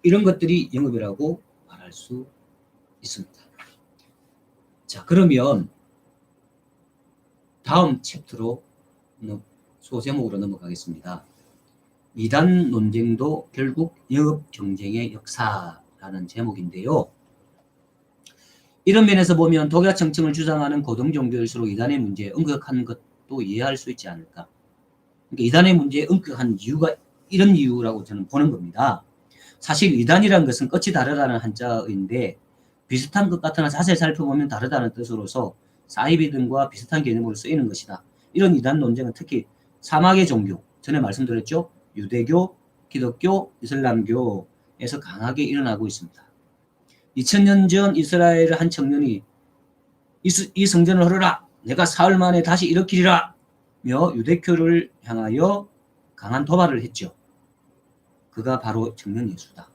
이런 것들이 영업이라고 말할 수 있습니다. 자, 그러면 다음 챕터로 소제목으로 넘어가겠습니다. 이단 논쟁도 결국 영업 경쟁의 역사라는 제목인데요. 이런 면에서 보면 독야청청을 주장하는 고등 종교일수록 이단의 문제에 엄격한 것도 이해할 수 있지 않을까. 그러니까 이단의 문제에 엄격한 이유가 이런 이유라고 저는 보는 겁니다. 사실 이단이라는 것은 끝이 다르다는 한자어인데 비슷한 것 같으나 자세히 살펴보면 다르다는 뜻으로서 사이비 등과 비슷한 개념으로 쓰이는 것이다. 이런 이단 논쟁은 특히 사막의 종교, 전에 말씀드렸죠. 유대교, 기독교, 이슬람교에서 강하게 일어나고 있습니다. 2000년 전 이스라엘 한 청년이 이 성전을 헐어라! 내가 사흘 만에 다시 일으키리라! 며 유대교를 향하여 강한 도발을 했죠. 그가 바로 청년 예수다.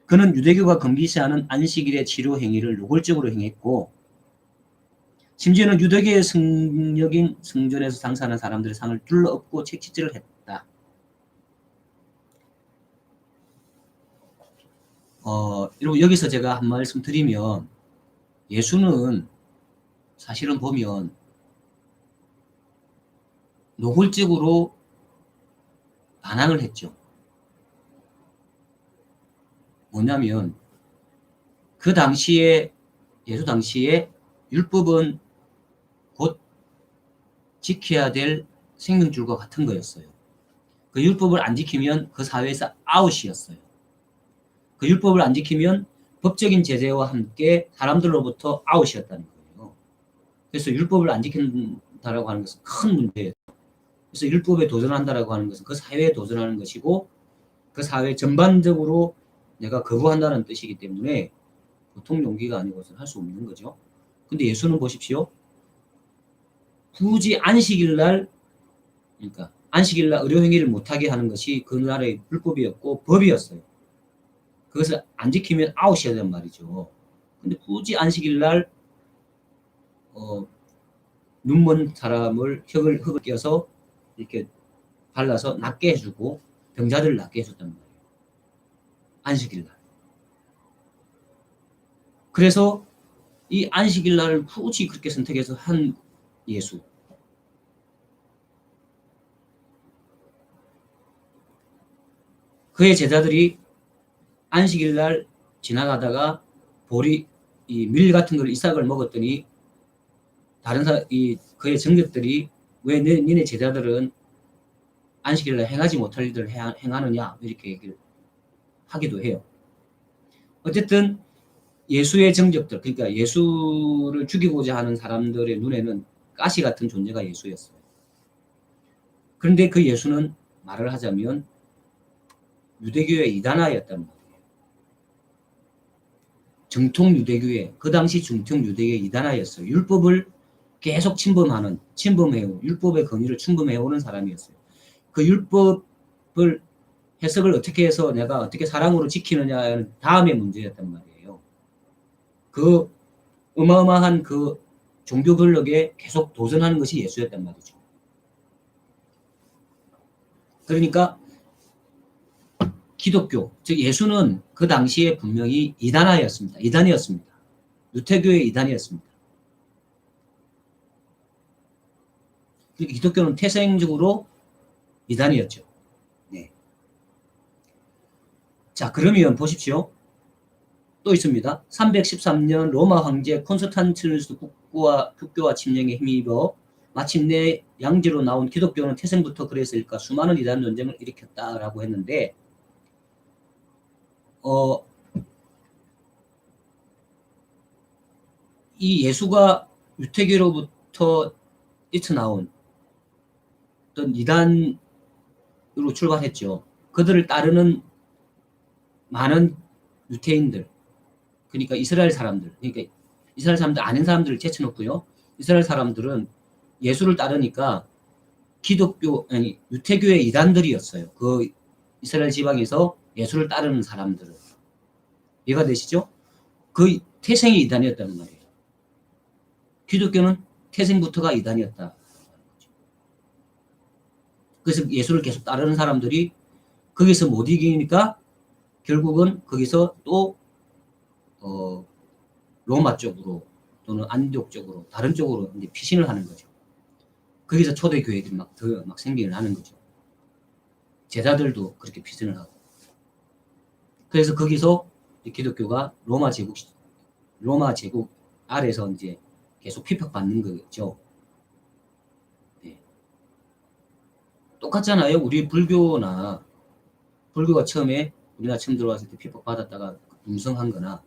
그는 유대교가 금기시하는 안식일의 치료 행위를 노골적으로 행했고 심지어는 유대교의 성역인 성전에서 장사하는 사람들의 상을 둘러엎고 채찍질을 했다. 여기서 제가 한 말씀 드리면 예수는 사실은 보면 노골적으로 반항을 했죠. 뭐냐면 그 당시에 예수 당시에 율법은 곧 지켜야 될 생명줄과 같은 거였어요. 그 율법을 안 지키면 그 사회에서 아웃이었어요. 그 율법을 안 지키면 법적인 제재와 함께 사람들로부터 아웃이었다는 거예요. 그래서 율법을 안 지킨다라고 하는 것은 큰 문제예요. 그래서 율법에 도전한다라고 하는 것은 그 사회에 도전하는 것이고 그 사회 전반적으로 내가 거부한다는 뜻이기 때문에 보통 용기가 아니고서는 할 수 없는 거죠. 근데 예수는 보십시오. 굳이 안식일날, 그러니까 안식일날 의료행위를 못하게 하는 것이 그날의 율법이었고 법이었어요. 그것을 안 지키면 아웃이야 되는 말이죠. 근데 굳이 안식일날 눈먼 사람을 흙을 껴서 이렇게 발라서 낫게 해주고 병자들을 낫게 해줬단 말이에요. 안식일날. 그래서 이 안식일날을 굳이 그렇게 선택해서 한 예수. 그의 제자들이 안식일날 지나가다가 보리 이 밀 같은 걸 이삭을 먹었더니 다른 그의 정적들이 왜 니네 제자들은 안식일날 행하지 못할 일들을 행하느냐 이렇게 얘기를 하기도 해요. 어쨌든 예수의 정적들, 그러니까 예수를 죽이고자 하는 사람들의 눈에는 가시 같은 존재가 예수였어요. 그런데 그 예수는 말을 하자면 유대교의 이단아였단 말이에요. 정통 유대교의, 그 당시 정통 유대교의 이단아였어요. 율법을 계속 율법의 권위를 침범해오는 사람이었어요. 그 율법을 해석을 어떻게 해서 내가 어떻게 사랑으로 지키느냐는 다음의 문제였단 말이에요. 그 어마어마한 그 종교 권력에 계속 도전하는 것이 예수였단 말이죠. 그러니까 기독교, 즉 예수는 그 당시에 분명히 이단이었습니다. 유태교의 이단이었습니다. 기독교는 태생적으로 이단이었죠. 네. 자, 그러면 보십시오. 또 있습니다. 313년 로마 황제 콘스탄티누스 국교와 침략에 힘입어 마침내 양지로 나온 기독교는 태생부터 그랬을까 수많은 이단 논쟁을 일으켰다라고 했는데 이 예수가 유태교로부터 뛰쳐나온 어떤 이단으로 출발했죠. 그들을 따르는 많은 유태인들, 그러니까 이스라엘 사람들, 그러니까 이스라엘 사람들 아닌 사람들을 제쳐놓고요. 이스라엘 사람들은 예수를 따르니까 유태교의 이단들이었어요. 그 이스라엘 지방에서 예수를 따르는 사람들은. 이해가 되시죠? 그 태생이 이단이었다는 말이에요. 기독교는 태생부터가 이단이었다. 그래서 예수를 계속 따르는 사람들이 거기서 못 이기니까 결국은 거기서 또 로마 쪽으로 또는 안디옥 쪽으로 다른 쪽으로 이제 피신을 하는 거죠. 거기서 초대 교회들이 막 생기를 하는 거죠. 제자들도 그렇게 피신을 하고. 그래서 거기서 기독교가 로마 제국 아래서 이제 계속 핍박받는 거죠. 네. 똑같잖아요. 우리 불교가 처음에 우리나라 처음 들어왔을 때 핍박받았다가 융성한 거나,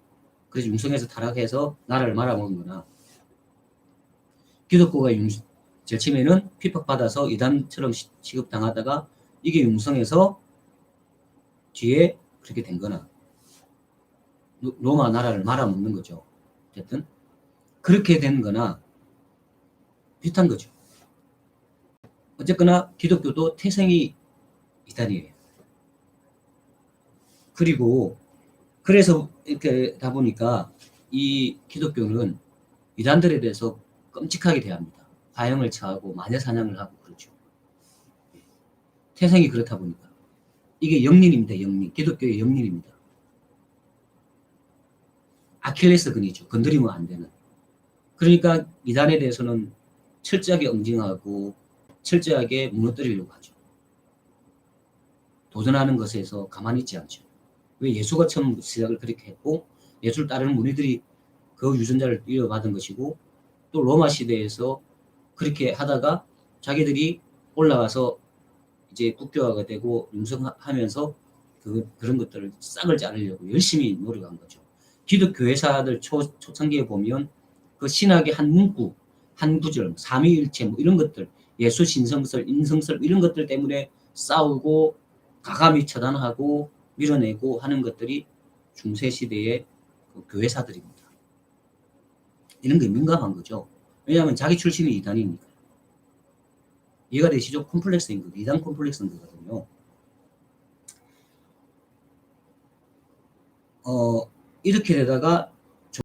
그래서 융성에서 타락해서 나라를 말아먹은 거나, 기독교가 제일 처음에는 핍박받아서 이단처럼 취급당하다가 이게 융성해서 뒤에 그렇게 된 거나, 로마 나라를 말아먹는 거죠. 어쨌든 그렇게 된 거나 비슷한 거죠. 어쨌거나 기독교도 태생이 이단이에요. 그리고 그래서 이렇게 다 보니까 이 기독교는 이단들에 대해서 끔찍하게 대합니다. 화형을 처하고 마녀 사냥을 하고 그렇죠. 태생이 그렇다 보니까 이게 영린입니다. 영린. 기독교의 영린입니다. 아킬레스건이죠. 건드리면 안 되는. 그러니까 이단에 대해서는 철저하게 응징하고 철저하게 무너뜨리려고 하죠. 도전하는 것에서 가만히 있지 않죠. 왜? 예수가 처음 시작을 그렇게 했고 예수를 따르는 무리들이 그 유전자를 이어받은 것이고, 또 로마 시대에서 그렇게 하다가 자기들이 올라가서 이제 국교화가 되고 융성하면서 그런 것들을 싹을 자르려고 열심히 노력한 거죠. 기독교 회사들 초창기에 보면 그 신학의 한 문구, 한 구절, 삼위일체 뭐 이런 것들, 예수 신성설, 인성설 이런 것들 때문에 싸우고 가감히 처단하고 밀어내고 하는 것들이 중세시대의 그 교회사들입니다. 이런 게 민감한 거죠. 왜냐하면 자기 출신이 이단이니까. 이해가 되시죠? 콤플렉스인 거죠. 이단 콤플렉스인 거거든요. 이렇게 되다가